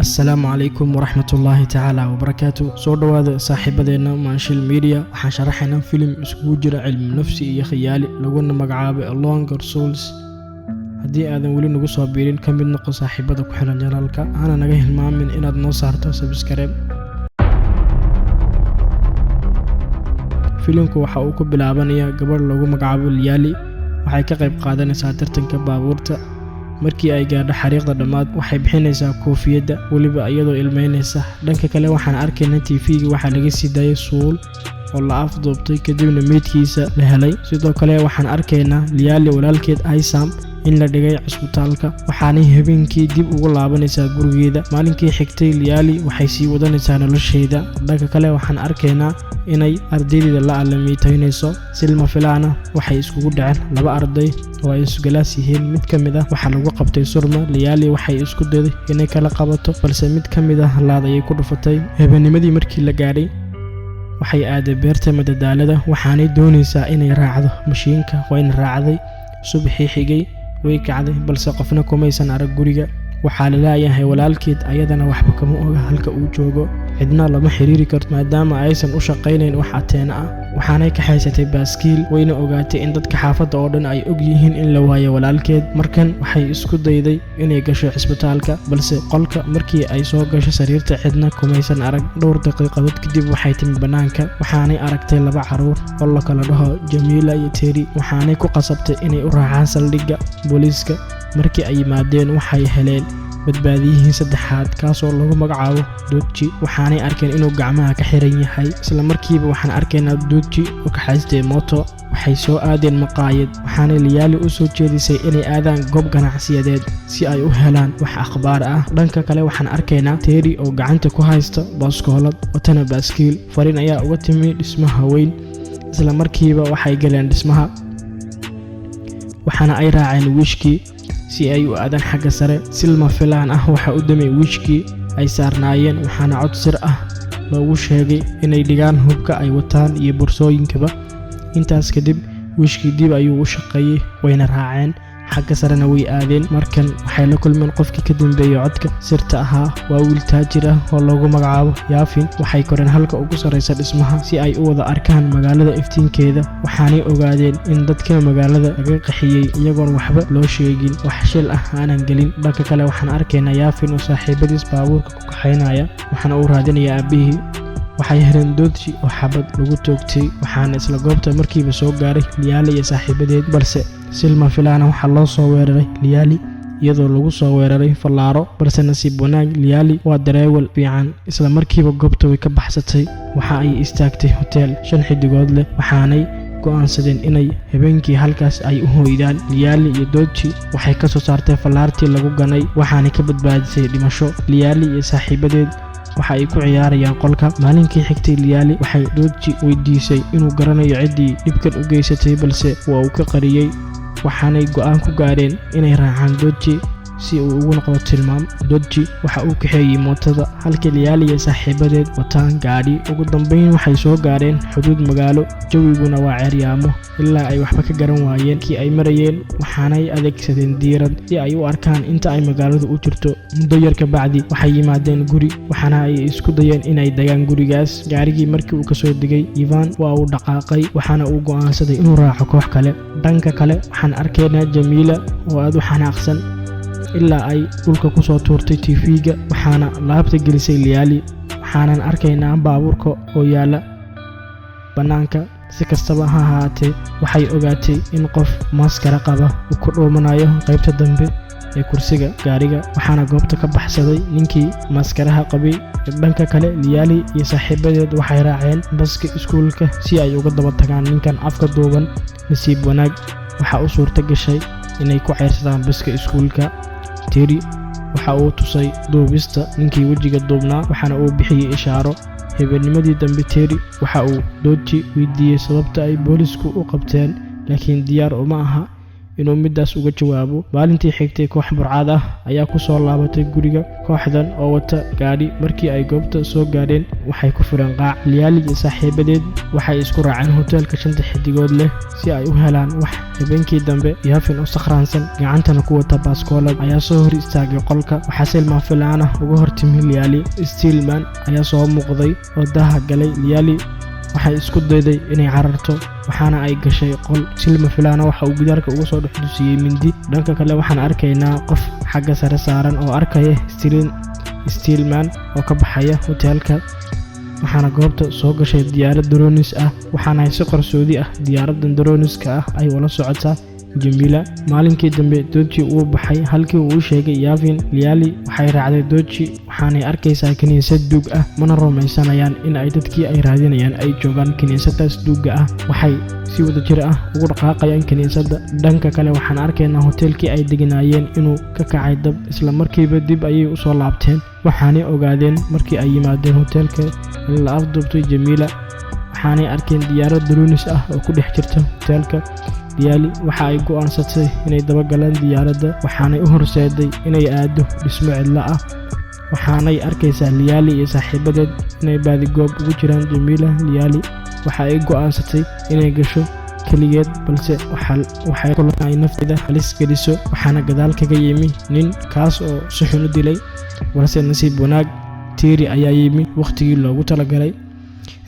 السلام عليكم ورحمة الله تعالى وبركاته. سو دواada saaxiibadeena Manshil Media waxaan sharaxaynaa film isku jira cilmi nafsi iyo khiyaali laguna magacaabay Longer Souls. haddii aadan weli nagu soo biirin ka mid noqo saaxiibada ku xiran janaalka ana naga hilmaamin inaad noo saarto subscribe. filimku waxa uu ku bilaabanayaa gabar lagu magacaabo Liali waxay ka qayb qaadanaysaa tartanka baabuurta. markii ay gaadho xariiqda dhamaad waxay bixinaysaa koofiyada waliba iyadoo ilmeynaysa. dhanka kale waxaan arkaynaa TV-ga waxa laga sii daayay suul oo la afduubtay kadibna meydkiisa la helay. sidoo kale waxaan arkaynaa Liali walaalkeed Aysam in la dhigay cusbitaalka waxaanay habeenkii dib ugu laabanaysaa gurigeeda. maalinkii xigtay Liali waxay sii wadanaysaa nolosheeda. dhanka kale waxaan arkaynaa inay ardaydeeda la aalamiitaynayso. silma filaana waxay iskugu dhaceen laba arday oo ay isgalaas yihiin. mid ka mid ah waxaa lagu qabtay surma. Liali waxay isku dayday inay kala qabato balse mid ka mid ah laad ayay ku dhufatay. habeennimadii markii la gaadhay waxay aaday beerta madadaalada waxaanay doonaysaa inay raacdo mashiinka wayna raacday. subaxii xigay way kacday balse qofna kumaysan arag guriga. waxaa la leeyahay walaalkeed ayadana waxba kama oga halka uu joogo. cidna lama xiriiri karto maadaama aysan u shaqaynayn wax ateena ah. waxaanay ka haysatay baaskiil wayna ogaatay in dadka xaafadda oo dhan ay og yihiin in la waayo walaalkeed. markan waxay isku dayday inay gasho cisbitaalka balse qolka markii ay soo gasho sariirta cidna kumaysan arag. dhowr daqiiqadood kadib waxay timi bannaanka waxaanay aragtay laba caruur oo la kala dhaho Jamila iyo Terry. waxaanay ku qasabtay inay u raacaan saldhigga booliiska. markii ay yimaadeen waxay heleen badbaadiyihii saddexaad kaasoo lagu magacaabo Doodji. waxaanay arkeen inuu gacmaha ka xiran yahay. isla markiiba waxaan arkaynaa Doodji oo ka haystay mooto. waxay soo aadeen maqaayad waxaanay Liali u soo jeedisay inay aadaan goob ganacsiyadeed si ay u helaan wax akhbaar ah. dhanka kale waxaan arkaynaa Terry oo gacanta ku haysta baaskoolad watana baaskiil. fariin ayaa uga timi dhismaha weyn. isla markiiba waxay galeen dhismaha waxaana ay raaceen wiishkii si ay u aadaan xagga sare. silma filaan ah waxa u damay wiishkii ay saarnaayeen waxaana cod sir ah loogu sheegay inay dhigaan hubka ay wataan iyo borsooyinkaba. intaas kadib wiishkii dib ayuu u shaqeeyay wayna raaceen xagga sarena way aadeen. markan waxay la kulmeen qofkii ka dambeeyay codka sirta ahaa. waa wiil taajir ah oo lagu magacaabo Yaafin. waxay koreen halka ugu sareysa dhismaha si ay u wada arkaan magaalada iftiinkeeda. waxaanay ogaadeen in dadka magaalada laga qaxiyay iyagoon waxba loo sheegin wax shil ah aanan gelin. dhanka kale waxaan arkaynaa Yaafin oo saaxiibadiis baabuurka ku kaxaynaya waxaana uu raadinayaa aabihii. waxay heleen Doodji oo xabad lagu toogtay waxaana isla goobta markiiba soo gaaray Liali iyo saaxiibadeed. balse silma filaana waxaa loo soo weeraray Liali iyadoo lagu soo weeraray fallaaro balse nasiib wanaag Liali waa dareewal fiican. isla markiiba goobta way ka baxsatay. waxa ay istaagtay hotel 5 xidigood leh waxaanay go'aansadeen inay habeenkii halkaas ay u hooydaan. Liali iyo Doodji waxay ka soo saartay fallaartii lagu ganay waxaanay ka badbaadisay dhimasho. Liali iyo saaxiibadeed waxa ay ku ciyaarayaan qolka. maalinkii xigtay Liali waxay Doodji weydiisay inuu garanayo ciddii dhibkan u geysatay balse waa uu ka qariyay. waxaanay go'aan ku gaareen inay raacaan Doodji si uu ugu noqdo tilmaam. Doodji waxa uu kaxeeyay mootada halka Liali iyo saaxiibadeed wataan gaadhi. ugu dambeyn waxay soo gaareen xuduud magaalo. jawiguna waa ceeryaamo ilaa ay waxba ka garan waayeen kii ay marayeen. waxaanay adeegsadeen diirad si ay u arkaan inta ay magaaladu u jirto. muddo yar ka bacdi waxay yimaadeen guri waxaana ay isku dayeen inay degaan gurigaas. gaarigii markii uu kasoo degay Ivan waa uu dhaqaaqay waxaana uu go'aansaday inuu raaco koox kale. dhanka kale waxaan arkaynaa Jamila oo aad u xanaaqsan ilaa ay dhulka ku soo tuurtay TV-ga waxaana laabta gelisay Liali. waxaanan arkaynaa baabuurka oo yaala bannaanka. si kastaba ha ahaatee waxay ogaatay in qof maaskara qaba uu ku dhuumanayo qaybta dambe ee kursiga gaariga waxaana goobta ka baxsaday ninkii maaskaraha qabay. dhanka kale Liali iyo saaxiibadeed waxay raaceen baska iskuulka si ay uga daba tagaan ninkan afka duuban. nasiib wanaag waxa u suurta gashay inay ku ceyrsadaan baska iskuulka. Terry waxa uu tusay duubista ninkii wejiga duubnaa waxaana uu bixiyay ishaaro. habeennimadii dambe Terry waxa uu Doodji weydiiyey sababta ay boolisku u qabteen laakiin diyaar uma aha inuu midaas uga jawaabo. Maalintii xigtay koox burcad ah ayaa ku soo laabatay guriga kooxdan oo wata gaadhi. Markii ay goobta soo gaadheen waxay ku fureen qaac. Liali iyo saaxiibadeed waxay isku raaceen hoteelka 5 xidigood leh si ay u helaan wax. Habeenkii dambe Yavin oo sakhraansan gacantana ku wata baaskoolad ayaa soo hor istaagay qolka. Waxaa si lama filaan ah uga hortimi Liali. Stillman ayaa soo muuqday oo daaha galay. Liali waxay isku dayday inay cararto waxaana ay gashay qol. Si lama filaan ah waxa uu gidaarka uga soo dhexdusiyay mindi. Dhanka kale waxaan arkaynaa qof xagga sare saaran oo arkaya Stillman oo ka baxaya hoteelka. waxaana goobta soo gashay diyaarad dronis ah. waxaana si qarsoodi ah diyaaradan droniska ah ay wala socotaa Jamila. maalinkii dambe Doji uu baxay halkii uu sheegay Yavin. Liali waxay raacday Doji waxaanay arkaysaa kaniisad duug ah. mana rumaysanayaan in ay dadkii ay raadinayaan ay joogaan kaniisadaas duuga ah. waxay si wada jir ah ugu dhaqaaqayaan kaniisadda. dhanka kale waxaan arkaynaa hoteelkii ay deganaayeen inuu ka kacay dab. isla markiiba dib ayay u soo laabteen. waxaanay ogaadeen markii ay yimaadeen hoteelka in la afduubtay Jamila. waxaanay arkeen diyaarad dronis ah oo ku dhex jirta hoteelka. Liali waxa ay go'aansatay inay dabagalaan diyaaradda waxaanay u horseeday inay aado dhismo cidla ah. waxaanay arkaysaa Liali iyo saaxiibadeed inay baadigoob ugu jiraan Jamila. Liali waxa ay go'aansatay inay gasho kaligeed balse waxay kulantay nafteeda halis geliso. waxaana gadaal kaga yimi nin kaas oo si xun u dilay balse nasiib wanaag Terry ayaa yimi waqtigii loogu talagalay.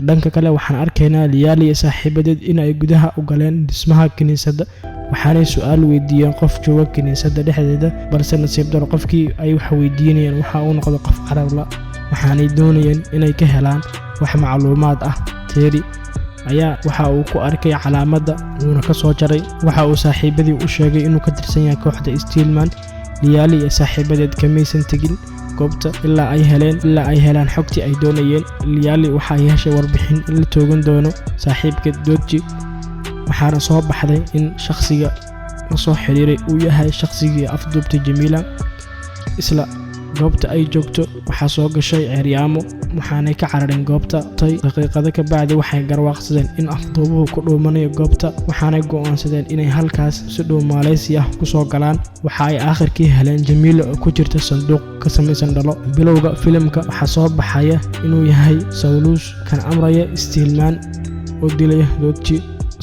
dhanka kale waxaan arkaynaa Liali iyo saaxiibadeed in ay gudaha u galeen dhismaha kaniisadda. waxaanay su'aal weydiiyeen qof jooga kaniisadda dhexdeeda balse nasiib daro qofkii ay wax weydiinayeen waxa uu noqday qof carabla. waxaanay doonayeen inay ka helaan wax macluumaad ah. Terry ayaa waxa uu ku arkay calaamadda uuna ka soo jaray. waxa uu saaxiibadii u sheegay inuu ka tirsan yahay kooxda Stillman. Liali iyo saaxiibadeed kamaysan tegin goobta ilaa ay helaan xogtii ay doonayeen. Liali waxa ay heshay warbixin in la toogan doono saaxiibka Doji. waxaana soo baxday in shakhsiga la soo xiriiray uu yahay shakhsigii afduubtay Jamila. isla goobta ay joogto waxaa soo gashay ceeryaamo waxaanay ka carareen goobta. daqiiqado ka bacdi waxay garwaaqsadeen in afduubuhu ku dhuumanayo goobta. waxaanay go'aansadeen inay halkaas si dhow Malaysia ku soo galaan. waxa ay aakhirkii heleen Jamila oo ku jirta sanduuq ka samaysan dhalo. bilowga filimka waxaa soo baxaya inuu yahay Saulus kan amraya Stillman oo dilaya Doji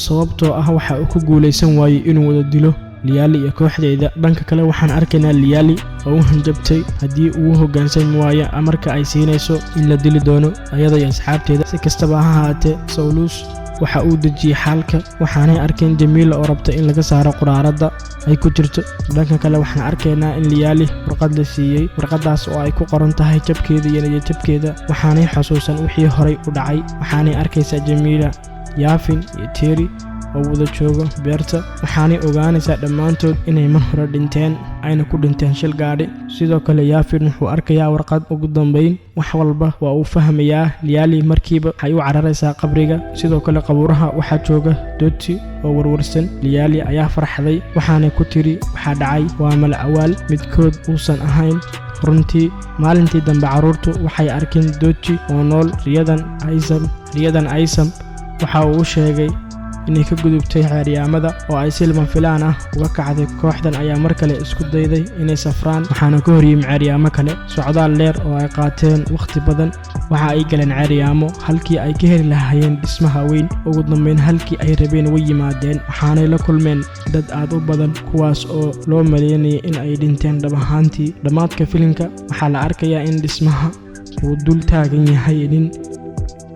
sababtoo ah waxa uu ku guuleysan waayay inuu wada dilo Liali iyo kooxdeeda. dhanka kale waxaan arkaynaa Liali oo u hanjabtay haddii uu hoggaansan waayo amarka ay siinayso in la dili doono ayada iyo asxaabteeda. si kastaba ha ahaatee Saulus waxa uu dejiyay xaalka. waxaanay arkeen Jamila oo rabta in laga saaro quraaradda ay ku jirto. dhanka kale waxaan arkaynaa in Liali warqad la siiyey. warqadaas oo ay ku qoran tahay jabkeeda iyo niyadjabkeeda. waxaanay xasuusan wixii horay u dhacay. waxaanay arkaysaa Jamila, Yavin iyo Terry oo wada jooga beerta. waxaanay ogaanaysaa dhammaantood inay mar hore dhinteen ayna ku dhinteen shil gaadhi. sidoo kale Yavin wuxuu arkayaa warqad. ugu dambeyn wax walba waa uu fahmayaa. Liali markiiba waxay u cararaysaa qabriga. sidoo kale qabuuraha waxaa jooga Doji oo warwarsan. Liali ayaa farxday waxaanay ku tiri waxaa dhacay waa malawaal midkood uusan ahayn runtii. maalintii dambe carruurtu waxay arkeen Doji oo nool. riyadan Aysam waxa uu sheegay inay ka gudubtay ceeryaamada oo ay si lama filaan ah uga kacday. kooxdan ayaa mar kale isku dayday inay safraan waxaana ka horyimi ceeryaamo kale. socdaal dheer oo ay qaateen waqti badan. waxa ay galeen ceeryaamo halkii ay ka heli lahaayeen dhismaha weyn. ugu dambeyn halkii ay rabeen way yimaadeen. waxaanay la kulmeen dad aad u badan kuwaas oo loo maleynayay in ay dhinteen dhab ahaantii. dhammaadka filimka waxaa la arkayaa in dhismaha uu dul taagan yahay nin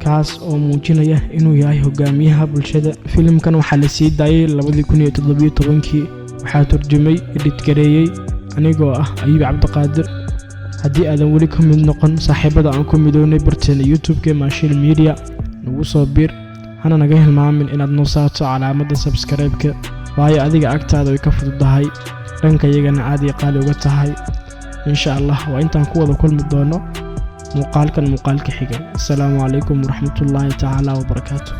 kaas oo muujinaya inuu yahay hogaamiyaha bulshada. filimkan waxaa la sii daayay 2017. waxaa turjumay edit gareeyay anigoo ah Ayuub Cabdiqaadir. haddii aadan weli ka mid noqon saaxiibada aan ku midownay barteena YouTube-ka Mashal Media nagu soo biir. hana naga hilmaamin inaad noo saarto calaamadda subscribe-ka waayo adiga agtaada way ka fududahay dhankayagana aad iyo qaali uga tahay. insha Allah waa intaan ku wada kulmi doono muuqaalka xiga. assalaamu calaykum waraxmatullaahi tacaala wabarakaatuh.